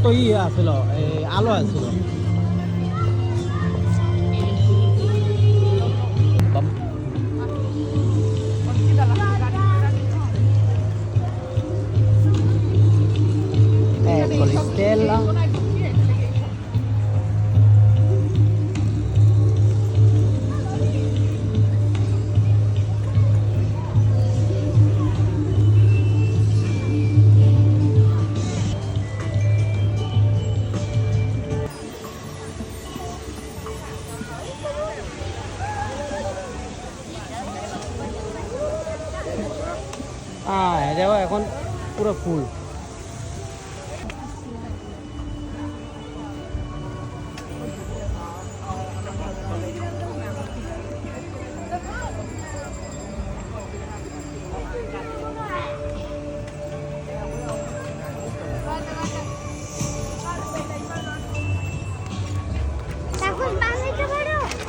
আছিল আলো আছিল Stella. দেখো এখন পুরো ফুল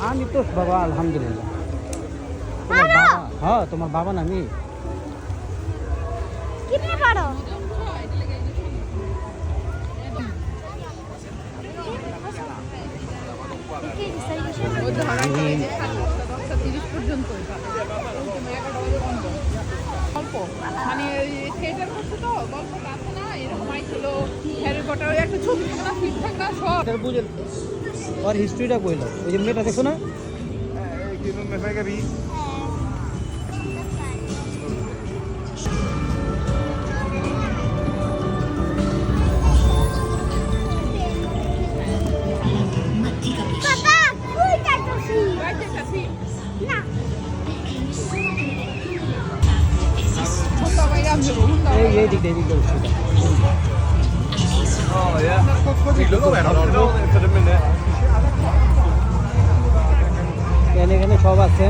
আমি তো বাবা আলহামদুলিল্লাহ তোমার বাবা হ্যাঁ তোমার বাবা না আমি কিতনে বড় মানে থিয়েটার করছে তো গল্প আছে না এরকম ছিল হ্যারি পটার একটা ছবি না ফিট থাকা সব বুঝে আর হিস্ট্রিটা কইলো ওই যে মেয়েটা দেখো না এই দিক দিয়ে Oh yeah. What do you look at? I don't know for the minute. এখানে সব আছে